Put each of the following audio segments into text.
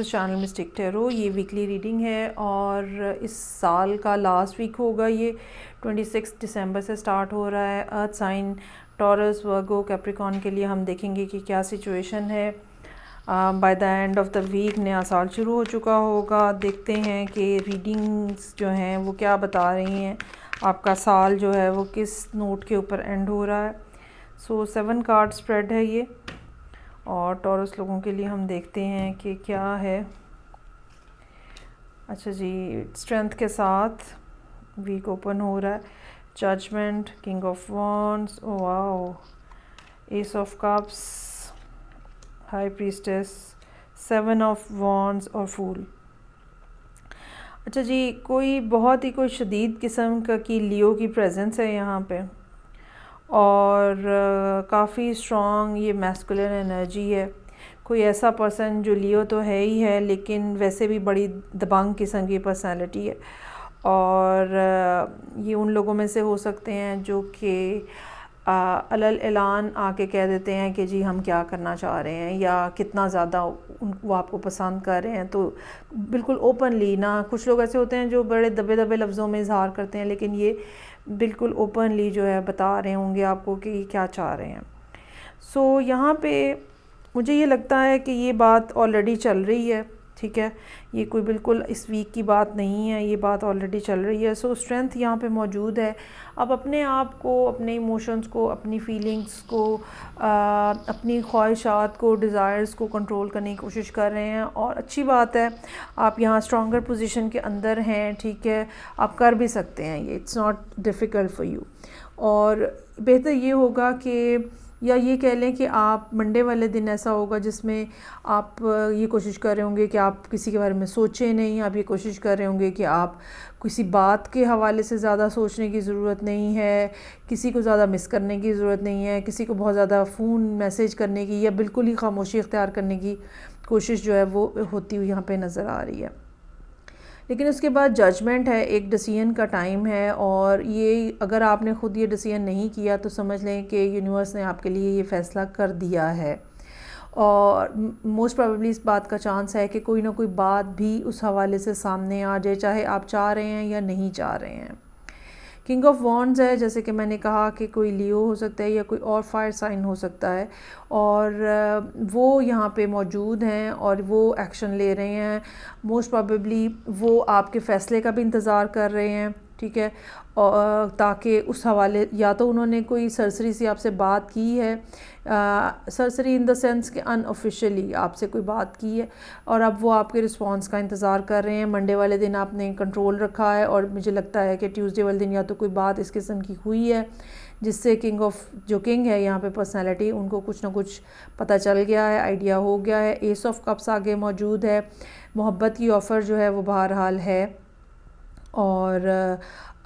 इस channel mistake ठहरो। ये वीकली रीडिंग है और इस साल का लास्ट वीक होगा। ये 26 दिसंबर से स्टार्ट हो रहा है। Earth sign Taurus, Virgo, Capricorn के लिए हम देखेंगे कि क्या सिचुएशन है। By the end of the week नया साल शुरू हो चुका होगा। देखते हैं कि रीडिंग्स जो हैं वो क्या बता रही हैं, आपका साल जो है वो किस नोट के ऊपर एंड हो रहा है। सो 7 कार्ड स्प्रेड है ये, और टॉरस लोगों के लिए हम देखते हैं कि क्या है। अच्छा जी, स्ट्रेंथ के साथ वीक ओपन हो रहा है। Judgement, king of wands, wow, ace of cups, high priestess, 7 of wands और फूल। अच्छा जी, कोई बहुत ही कोई शदीद किस्म का की लियो की प्रेजेंस है यहाँ पे, और काफ़ी स्ट्रॉन्ग ये मैस्कुलिन एनर्जी है। कोई ऐसा पर्सन जो लियो तो है ही है, लेकिन वैसे भी बड़ी दबंग किस्म की पर्सनालिटी है। और ये उन लोगों में से हो सकते हैं जो कि अलल ऐलान आके कह देते हैं कि जी हम क्या करना चाह रहे हैं, या कितना ज़्यादा वो आपको पसंद कर रहे हैं। तो बिल्कुल ओपनली ना, कुछ लोग ऐसे होते हैं जो बड़े दबे दबे लफ्ज़ों में इजहार करते हैं, लेकिन ये बिल्कुल ओपनली जो है बता रहे होंगे आपको कि क्या चाह रहे हैं। सो यहाँ पे मुझे ये लगता है कि ये बात ऑलरेडी चल रही है, ठीक है। ये कोई बिल्कुल इस वीक की बात नहीं है, ये बात ऑलरेडी चल रही है। सो स्ट्रेंथ यहाँ पे मौजूद है। अब अपने आप को, अपने इमोशंस को, अपनी फीलिंग्स को, अपनी ख्वाहिशात को, डिज़ायर्स को कंट्रोल करने की कोशिश कर रहे हैं, और अच्छी बात है। आप यहाँ स्ट्रॉन्गर पोजीशन के अंदर हैं, ठीक है, आप कर भी सकते हैं ये, it's not difficult for you. और बेहतर ये होगा कि, या ये कह लें कि आप मंडे वाले दिन ऐसा होगा जिसमें आप ये कोशिश कर रहे होंगे कि आप किसी के बारे में सोचें नहीं। आप ये कोशिश कर रहे होंगे कि आप किसी बात के हवाले से ज़्यादा सोचने की ज़रूरत नहीं है, किसी को ज़्यादा मिस करने की ज़रूरत नहीं है, किसी को बहुत ज़्यादा फ़ोन मैसेज करने की या बिल्कुल ही खामोशी इख्तियार करने की कोशिश जो है वो होती हुई यहाँ पे नज़र आ रही है। लेकिन उसके बाद जजमेंट है, एक डिसीजन का टाइम है, और ये अगर आपने ख़ुद ये डिसीजन नहीं किया तो समझ लें कि यूनिवर्स ने आपके लिए ये फ़ैसला कर दिया है। और मोस्ट प्रोबेबली इस बात का चांस है कि कोई ना कोई बात भी उस हवाले से सामने आ जाए, चाहे आप चाह रहे हैं या नहीं चाह रहे हैं। किंग ऑफ वॉन्ड्स है, जैसे कि मैंने कहा कि कोई लियो हो सकता है या कोई और फायर साइन हो सकता है, और वो यहाँ पे मौजूद हैं और वो एक्शन ले रहे हैं। मोस्ट प्रोबेबली वो आपके फ़ैसले का भी इंतज़ार कर रहे हैं, ठीक है, और ताकि उस हवाले, या तो उन्होंने कोई सरसरी सी आपसे बात की है, सरसरी इन द सेंस कि अनऑफिशियली आपसे कोई बात की है, और अब वो आपके रिस्पांस का इंतज़ार कर रहे हैं। मंडे वाले दिन आपने कंट्रोल रखा है, और मुझे लगता है कि ट्यूसडे वाले दिन या तो कोई बात इस किस्म की हुई है जिससे किंग ऑफ, जो किंग है यहाँ पे पर्सनालिटी, उनको कुछ ना कुछ पता चल गया है, आइडिया हो गया है। एस ऑफ कप्स आगे मौजूद है। मोहब्बत की ऑफ़र जो है वो बहरहाल है, और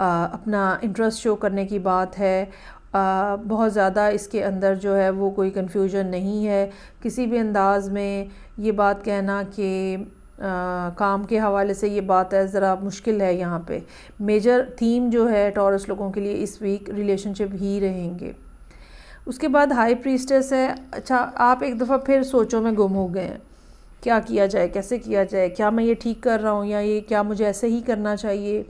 अपना इंटरेस्ट शो करने की बात है। बहुत ज़्यादा इसके अंदर जो है वो कोई कन्फ्यूजन नहीं है किसी भी अंदाज़ में। ये बात कहना कि काम के हवाले से ये बात है ज़रा मुश्किल है। यहाँ पे मेजर थीम जो है टॉरस लोगों के लिए इस वीक रिलेशनशिप ही रहेंगे। उसके बाद हाई प्रीस्टेस है। अच्छा, आप एक दफ़ा फिर सोचों में गुम हो गए हैं, क्या किया जाए, कैसे किया जाए, क्या मैं ये ठीक कर रहा हूँ, या ये क्या मुझे ऐसे ही करना चाहिए,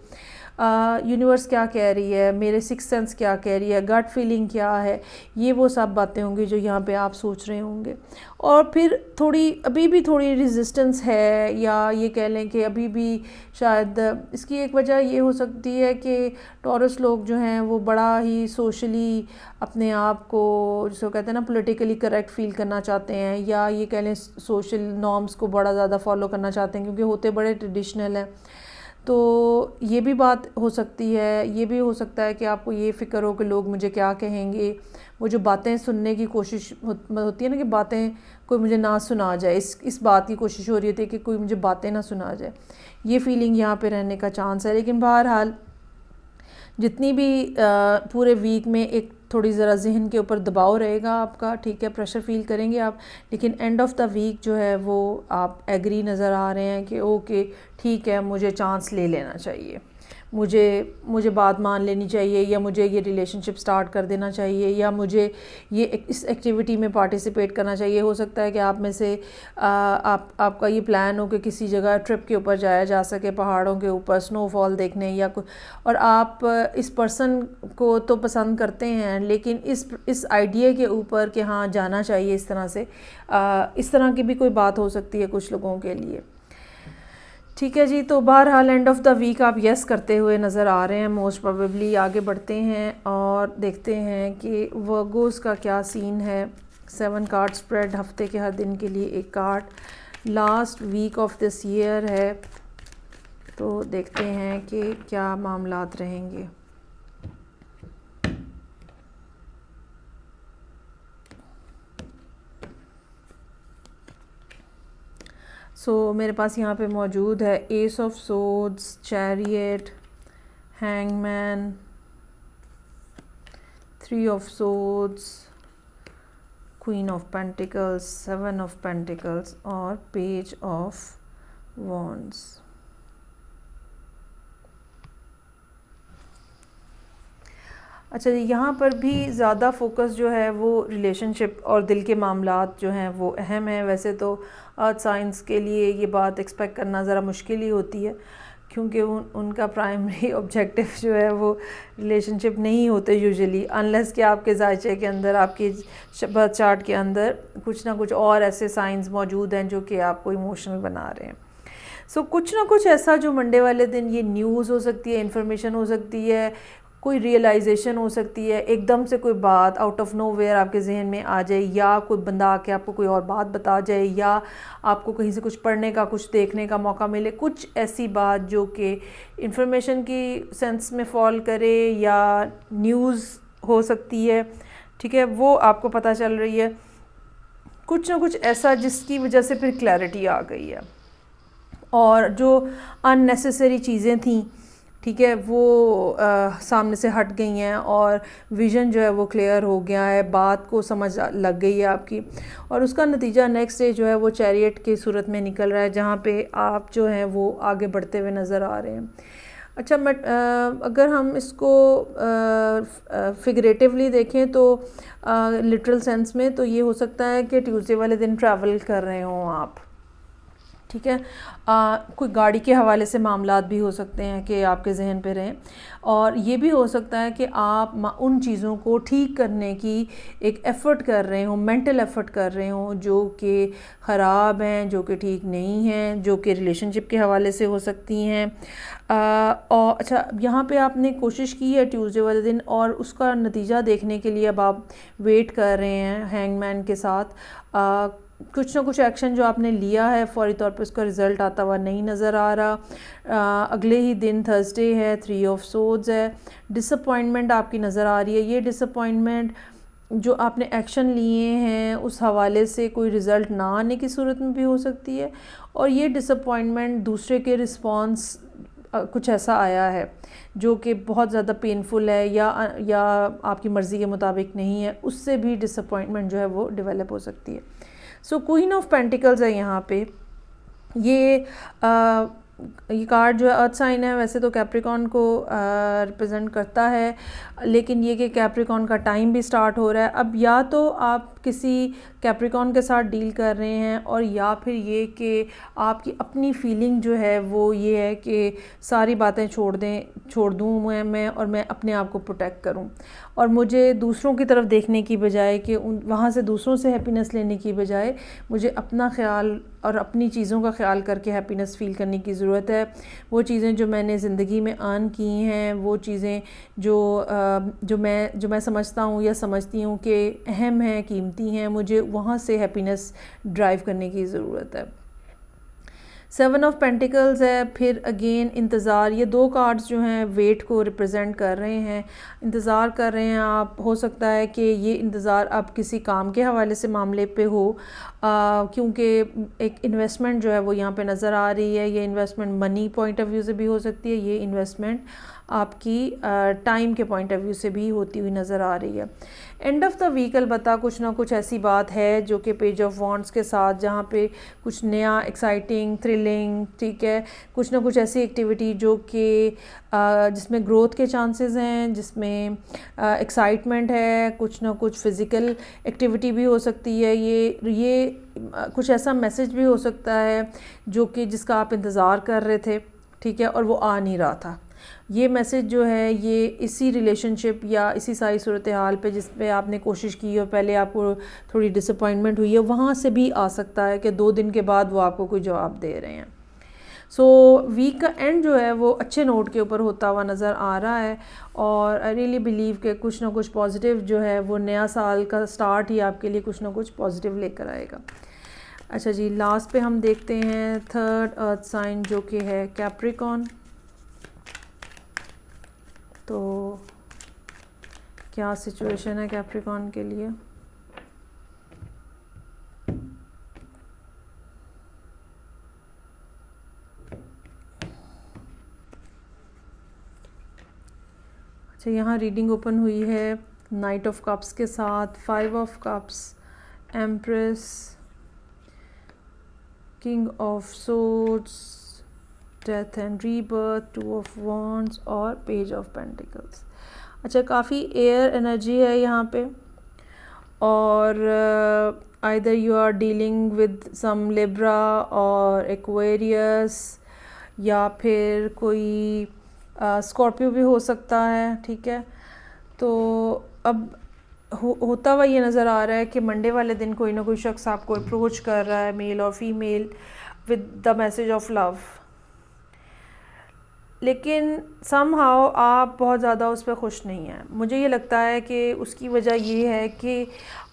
यूनिवर्स क्या कह रही है, मेरे सिक्स सेंस क्या कह रही है, गट फीलिंग क्या है। ये वो सब बातें होंगी जो यहाँ पे आप सोच रहे होंगे। और फिर थोड़ी, अभी भी थोड़ी रेजिस्टेंस है, या ये कह लें कि अभी भी शायद इसकी एक वजह ये हो सकती है कि टॉरस लोग जो हैं वो बड़ा ही सोशली अपने आप को, जिसको कहते हैं ना, पॉलिटिकली करेक्ट फील करना चाहते हैं, या ये कह लें सोशल नॉर्म्स को बड़ा ज़्यादा फॉलो करना चाहते हैं, क्योंकि होते बड़े ट्रेडिशनल हैं। तो ये भी बात हो सकती है। ये भी हो सकता है कि आपको ये फ़िक्र हो कि लोग मुझे क्या कहेंगे। वो जो बातें सुनने की कोशिश होती है ना, कि बातें कोई मुझे ना सुना जाए, इस बात की कोशिश हो रही होती है कि कोई मुझे बातें ना सुना जाए। ये फीलिंग यहाँ पे रहने का चांस है। लेकिन बहरहाल जितनी भी पूरे वीक में एक थोड़ी ज़रा जहन के ऊपर दबाव रहेगा आपका, ठीक है, प्रेशर फील करेंगे आप, लेकिन एंड ऑफ द वीक जो है वो आप एग्री नज़र आ रहे हैं कि ओके ठीक है, मुझे चांस ले लेना चाहिए, मुझे बात मान लेनी चाहिए, या मुझे ये रिलेशनशिप स्टार्ट कर देना चाहिए, या मुझे ये इस एक्टिविटी में पार्टिसिपेट करना चाहिए। हो सकता है कि आप में से आपका ये प्लान हो कि किसी जगह ट्रिप के ऊपर जाया जा सके, पहाड़ों के ऊपर स्नोफॉल देखने या कुछ, और आप इस पर्सन को तो पसंद करते हैं, लेकिन इस आइडिया के ऊपर कि हाँ जाना चाहिए इस तरह से, इस तरह की भी कोई बात हो सकती है कुछ लोगों के लिए। ठीक है जी, तो बहरहाल एंड ऑफ द वीक आप यस करते हुए नज़र आ रहे हैं मोस्ट प्रोबेबली। आगे बढ़ते हैं और देखते हैं कि वर्गोस का क्या सीन है। 7 कार्ड स्प्रेड, हफ्ते के हर दिन के लिए एक card, last week of this year है, तो देखते हैं कि क्या मामलात रहेंगे। मेरे पास यहाँ पे मौजूद है S of swords, chariot, hangman, 3 of swords, queen of pentacles, 7 of pentacles और पेज ऑफ वॉन्ड्स। अच्छा जी, यहाँ पर भी ज़्यादा फोकस जो है वो रिलेशनशिप और दिल के मामलात जो हैं वो अहम है। वैसे तो अर्थ साइंस के लिए ये बात एक्सपेक्ट करना ज़रा मुश्किल ही होती है, क्योंकि उनका प्राइमरी ऑब्जेक्टिव जो है वो रिलेशनशिप नहीं होते यूजुअली, अनलेस कि आपके जायचे के अंदर, आपके बर्थ चार्ट के अंदर कुछ ना कुछ और ऐसे साइंस मौजूद हैं जो कि आपको इमोशनल बना रहे हैं। कुछ ना कुछ ऐसा जो मंडे वाले दिन, ये न्यूज़ हो सकती है, इंफॉर्मेशन हो सकती है, कोई रियलाइजेशन हो सकती है, एकदम से कोई बात आउट ऑफ नोवेयर आपके जहन में आ जाए, या कोई बंदा आके आपको कोई और बात बता जाए, या आपको कहीं से कुछ पढ़ने का, कुछ देखने का मौका मिले, कुछ ऐसी बात जो कि इंफॉर्मेशन की सेंस में फॉल करे या न्यूज़ हो सकती है। ठीक है, वो आपको पता चल रही है, कुछ ना कुछ ऐसा जिसकी वजह से फिर क्लैरिटी आ गई है, और जो अननेसेसरी चीज़ें थी, ठीक है, वो सामने से हट गई हैं, और विज़न जो है वो क्लियर हो गया है, बात को समझ लग गई है आपकी, और उसका नतीजा नेक्स्ट डे जो है वो चैरियट की सूरत में निकल रहा है, जहाँ पे आप जो हैं वो आगे बढ़ते हुए नज़र आ रहे हैं। अच्छा, अगर हम इसको फिगरेटिवली देखें तो लिटरल सेंस में, तो ये हो सकता है कि ट्यूसडे वाले दिन ट्रैवल कर रहे हों आप। ठीक है, कोई गाड़ी के हवाले से मामलात भी हो सकते हैं कि आपके जहन पे रहें, और ये भी हो सकता है कि आप उन चीज़ों को ठीक करने की एक एफ़र्ट कर रहे हों, मेंटल एफ़र्ट कर रहे हों, जो कि ख़राब हैं, जो कि ठीक नहीं हैं, जो कि रिलेशनशिप के हवाले से हो सकती हैं। और अच्छा, यहाँ पे आपने कोशिश की है ट्यूसडे वाले दिन, और उसका नतीजा देखने के लिए अब आप वेट कर रहे हैं हैंगमैन के साथ। कुछ ना कुछ एक्शन जो आपने लिया है, फौरी तौर पे उसका रिज़ल्ट आता हुआ नहीं नज़र आ रहा। अगले ही दिन थर्सडे है, 3 ऑफ सोर्ड्स है, डिसअपॉइंटमेंट आपकी नज़र आ रही है। ये डिसअपॉइंटमेंट जो आपने एक्शन लिए हैं उस हवाले से कोई रिज़ल्ट ना आने की सूरत में भी हो सकती है, और ये डिसअपॉइंटमेंट दूसरे के रिस्पॉन्स कुछ ऐसा आया है जो कि बहुत ज़्यादा पेनफुल है, या आपकी मर्ज़ी के मुताबिक नहीं है, उससे भी डिसअपॉइंटमेंट जो है वो डेवलप हो सकती है। क्वीन ऑफ पेंटिकल्स है यहाँ पे। ये कार्ड जो है अर्थ साइन है, वैसे तो कैप्रिकॉन को रिप्रेजेंट करता है, लेकिन ये कि कैप्रिकॉन का टाइम भी स्टार्ट हो रहा है। अब या तो आप किसी कैप्रिकॉन के साथ डील कर रहे हैं, और या फिर ये कि आपकी अपनी फीलिंग जो है वो ये है कि सारी बातें छोड़ दूँ मैं, और मैं अपने आप को प्रोटेक्ट करूँ, और मुझे दूसरों की तरफ देखने की बजाय कि वहाँ से दूसरों से हैप्पीनेस लेने की बजाय मुझे अपना ख्याल और अपनी चीज़ों का ख्याल करके हैप्पीनेस फ़ील करने की ज़रूरत है। वो चीज़ें जो मैंने ज़िंदगी में अर्न की हैं, वो चीज़ें जो मैं समझता हूँ या समझती हूँ कि अहम हैं, कीमती हैं, मुझे वहाँ से हैप्पीनेस ड्राइव करने की ज़रूरत है। 7 ऑफ पेंटिकल्स है, फिर अगेन इंतज़ार। ये 2 कार्ड्स जो हैं वेट को रिप्रेजेंट कर रहे हैं, इंतज़ार कर रहे हैं आप। हो सकता है कि ये इंतज़ार अब किसी काम के हवाले से मामले पे हो, क्योंकि एक इन्वेस्टमेंट जो है वो यहाँ पे नज़र आ रही है। ये investment money point of view से भी हो सकती है, ये इन्वेस्टमेंट आपकी टाइम के पॉइंट ऑफ व्यू से भी होती हुई नज़र आ रही है। एंड ऑफ द वीक अलबत्ता कुछ ना कुछ ऐसी बात है जो कि पेज ऑफ वॉन्ड्स के साथ, जहाँ पे कुछ नया एक्साइटिंग थ्रिलिंग, ठीक है, कुछ ना कुछ ऐसी एक्टिविटी जो कि जिसमें ग्रोथ के चांसेस हैं, जिसमें एक्साइटमेंट है, कुछ ना कुछ फिज़िकल एक्टिविटी भी हो सकती है। ये कुछ ऐसा मैसेज भी हो सकता है जो कि जिसका आप इंतज़ार कर रहे थे, ठीक है, और वो आ नहीं रहा था। ये मैसेज जो है ये इसी रिलेशनशिप या इसी सारी सूरत हाल पे जिस पे आपने कोशिश की और पहले आपको थोड़ी डिसअपॉइंटमेंट हुई है, वहाँ से भी आ सकता है कि 2 दिन के बाद वो आपको कोई जवाब दे रहे हैं। सो वीक का एंड जो है वो अच्छे नोट के ऊपर होता हुआ नज़र आ रहा है, और आई रियली बिलीव कि कुछ ना कुछ पॉजिटिव जो है वो नया साल का स्टार्ट ही आपके लिए कुछ ना कुछ पॉजिटिव लेकर आएगा। अच्छा जी, लास्ट पे हम देखते हैं थर्ड अर्थ साइन जो कि है कैप्रिकॉन। तो क्या सिचुएशन है कैप्रिकॉन के लिए? अच्छा, यहाँ रीडिंग ओपन हुई है नाइट ऑफ कप्स के साथ 5 of cups, empress, king of swords, death and rebirth, 2 of wands और पेज ऑफ पेंटिकल्स। अच्छा, काफ़ी एयर एनर्जी है यहाँ पे, और either you are dealing with some Libra और एक्वेरियस, या फिर कोई स्कॉर्पियो भी हो सकता है, ठीक है। तो अब होता हुआ ये नज़र आ रहा है कि मंडे वाले दिन कोई ना कोई शख्स आपको अप्रोच कर रहा है, मेल और female, with the message of love, लेकिन समहाउ आप बहुत ज़्यादा उस पर खुश नहीं हैं। मुझे ये लगता है कि उसकी वजह ये है कि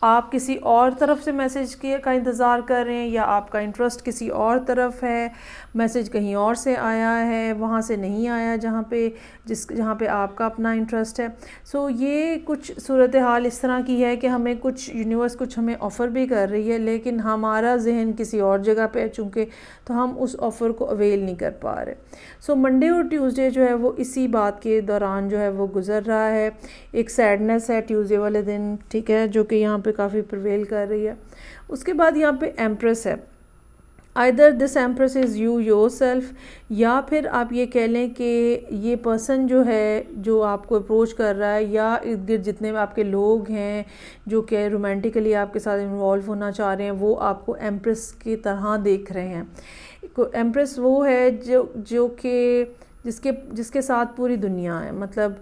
आप किसी और तरफ से मैसेज का इंतज़ार कर रहे हैं, या आपका इंटरेस्ट किसी और तरफ है, मैसेज कहीं और से आया है, वहाँ से नहीं आया जहाँ पे आपका अपना इंटरेस्ट है। सो ये कुछ सूरत हाल इस तरह की है कि हमें कुछ यूनिवर्स कुछ हमें ऑफ़र भी कर रही है, लेकिन हमारा जहन किसी और जगह पे है चूँकि, तो हम उस ऑफ़र को अवेल नहीं कर पा रहे। सो मंडे और ट्यूसडे जो है वो इसी बात के दौरान जो है वो गुज़र रहा है। एक सैडनेस है ट्यूसडे वाले दिन, ठीक है, जो कि यहाँ पे काफ़ी प्रिवेल कर रही है। उसके बाद यहाँ पे एम्प्रेस है। Either this empress is you yourself, या फिर आप ये कह लें कि ये पर्सन जो है जो आपको अप्रोच कर रहा है, या इर्द गिर्द जितने भी आपके लोग हैं जो कि रोमांटिकली आपके साथ इन्वॉल्व होना चाह रहे हैं, वो आपको एम्प्रेस की तरह देख रहे हैं। एम्प्रेस वो है जो कि जिसके साथ पूरी दुनिया है, मतलब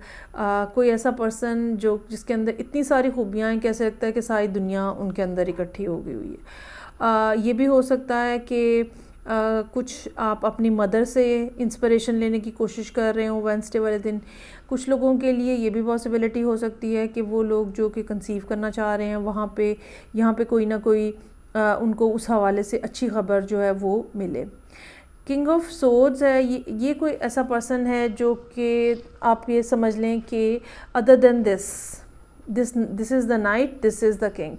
कोई ऐसा पर्सन जिसके अंदर इतनी सारी खूबियाँ हैं, कैसे लगता है कि सारी दुनिया उनके अंदर इकट्ठी हो गई हुई है। ये भी हो सकता है कि कुछ आप अपनी मदर से इंस्पिरेशन लेने की कोशिश कर रहे हो वेडनेसडे वाले दिन। कुछ लोगों के लिए ये भी पॉसिबिलिटी हो सकती है कि वो लोग जो कि कंसीव करना चाह रहे हैं यहाँ पे कोई ना कोई उनको उस हवाले से अच्छी खबर जो है वो मिले। किंग ऑफ सोर्ड्स है, ये कोई ऐसा पर्सन है जो कि आप ये समझ लें कि other than this is the night, this is the king.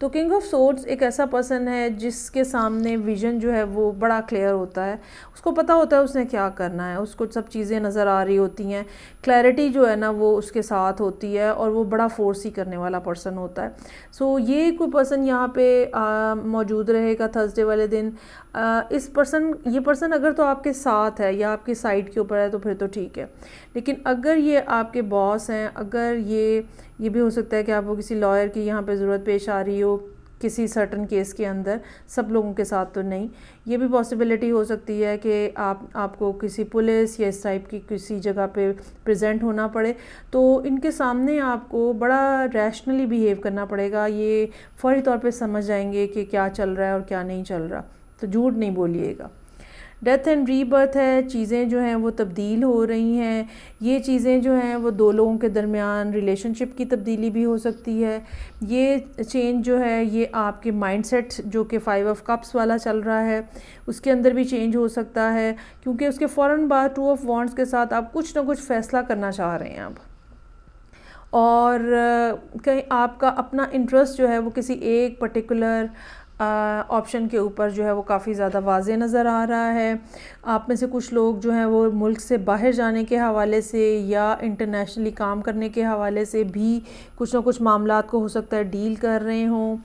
तो किंग ऑफ सोर्ड्स एक ऐसा पर्सन है जिसके सामने विजन जो है वो बड़ा क्लियर होता है, उसको पता होता है उसने क्या करना है, उसको सब चीज़ें नज़र आ रही होती हैं, क्लैरिटी जो है ना वो उसके साथ होती है, और वो बड़ा फोर्स ही करने वाला पर्सन होता है। सो ये कोई पर्सन यहाँ पे मौजूद रहेगा थर्सडे वाले दिन। ये पर्सन अगर तो आपके साथ है या आपकी साइड के ऊपर है तो फिर तो ठीक है, लेकिन अगर ये आपके बॉस हैं, अगर ये भी हो सकता है कि आपको किसी लॉयर की यहाँ पे ज़रूरत पेश आ रही हो किसी सर्टन केस के अंदर, सब लोगों के साथ तो नहीं। ये भी पॉसिबिलिटी हो सकती है कि आपको किसी पुलिस या इस टाइप की किसी जगह पे प्रेजेंट होना पड़े, तो इनके सामने आपको बड़ा रैशनली बिहेव करना पड़ेगा। ये फौरी तौर पे समझ जाएंगे कि क्या चल रहा है और क्या नहीं चल रहा, तो झूठ नहीं बोलिएगा। डेथ एंड रीबर्थ है, चीज़ें जो हैं वो तब्दील हो रही हैं। ये चीज़ें जो हैं वो दो लोगों के दरमियान रिलेशनशिप की तब्दीली भी हो सकती है। ये चेंज जो है ये आपके माइंडसेट जो कि 5 ऑफ कप्स वाला चल रहा है उसके अंदर भी चेंज हो सकता है, क्योंकि उसके फ़ौरन बाद 2 ऑफ वॉन्ड्स के साथ आप कुछ ना कुछ फ़ैसला करना चाह रहे हैं अब, और कहीं आपका अपना इंटरेस्ट जो है वो किसी एक पर्टिकुलर ऑप्शन के ऊपर जो है वो काफ़ी ज़्यादा वाज़े नज़र आ रहा है। आप में से कुछ लोग जो हैं वो मुल्क से बाहर जाने के हवाले से या इंटरनेशनली काम करने के हवाले से भी कुछ ना कुछ मामलात को हो सकता है डील कर रहे हों।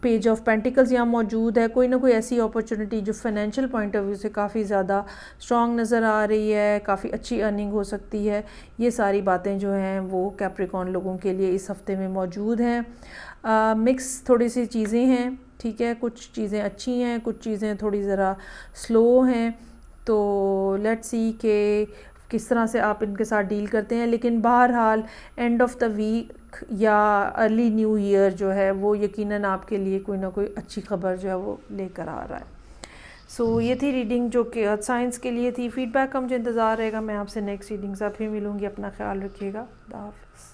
पेज ऑफ पेंटिकल्स यहाँ मौजूद है, कोई ना कोई ऐसी अपॉर्चुनिटी जो फाइनेंशियल पॉइंट ऑफ व्यू से काफ़ी ज़्यादा स्ट्रॉन्ग नज़र आ रही है, काफ़ी अच्छी अर्निंग हो सकती है। ये सारी बातें जो हैं वो कैप्रिकॉर्न लोगों के लिए इस हफ्ते में मौजूद हैं। मिक्स थोड़ी सी चीज़ें हैं, ठीक है, कुछ चीज़ें अच्छी हैं, कुछ चीज़ें थोड़ी ज़रा स्लो हैं। तो लेट्स सी कि किस तरह से आप इनके साथ डील करते हैं। लेकिन बहरहाल एंड ऑफ द वीक या अर्ली न्यू ईयर जो है वो यकीनन आपके लिए कोई ना कोई अच्छी खबर जो है वो लेकर आ रहा है। सो ये थी रीडिंग जो कि अर्थ साइंस के लिए थी। फीडबैक का मुझे इंतज़ार रहेगा। मैं आपसे नेक्स्ट रीडिंग से फिर मिलूँगी। अपना ख्याल रखिएगा। खुदा हाफ़िज़।